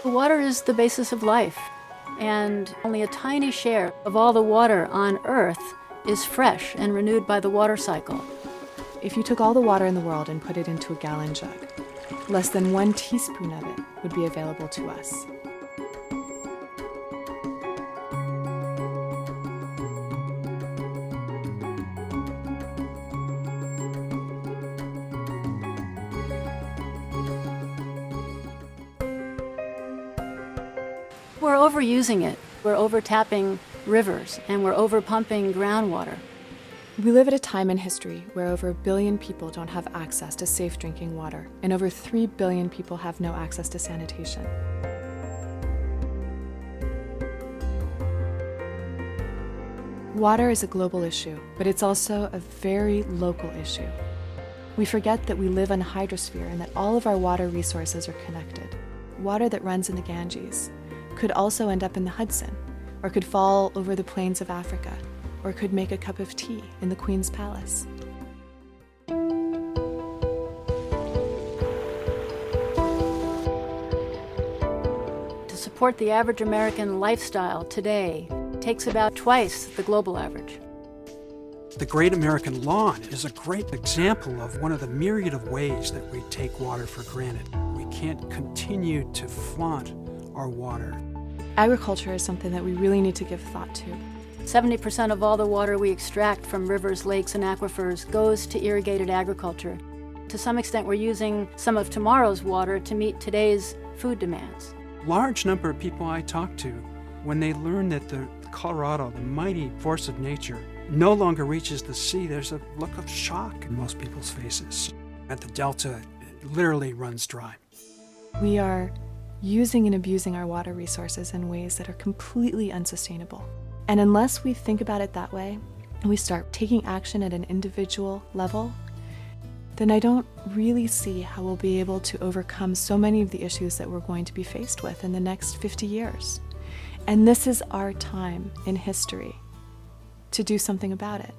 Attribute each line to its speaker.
Speaker 1: Water is the basis of life, and only a tiny share of all the water on Earth is fresh and renewed by the water cycle.
Speaker 2: If you took all the water in the world and put it into a gallon jug, less than 1 teaspoon of it would be available to us.
Speaker 1: We're overusing it. We're overtapping rivers, and we're overpumping groundwater.
Speaker 2: We live at a time in history where over 1 billion people don't have access to safe drinking water, and over 3 billion people have no access to sanitation. Water is a global issue, but it's also a very local issue. We forget that we live on a hydrosphere and that all of our water resources are connected. Water that runs in the Ganges could also end up in the Hudson, or could fall over the plains of Africa, or could make a cup of tea in the Queen's Palace.
Speaker 1: To support the average American lifestyle today takes about twice the global average.
Speaker 3: The Great American Lawn is a great example of one of the myriad of ways that we take water for granted. We can't continue to flaunt our water.
Speaker 2: Agriculture is something that we really need to give thought to.
Speaker 1: 70% of all the water we extract from rivers, lakes, and aquifers goes to irrigated agriculture. To some extent, we're using some of tomorrow's water to meet today's food demands.
Speaker 3: Large number of people I talk to, when they learn that the Colorado, the mighty force of nature, no longer reaches the sea, there's a look of shock in most people's faces. At the Delta, it literally runs dry.
Speaker 2: We are using and abusing our water resources in ways that are completely unsustainable. And unless we think about it that way, and we start taking action at an individual level, then I don't really see how we'll be able to overcome so many of the issues that we're going to be faced with in the next 50 years. And this is our time in history to do something about it.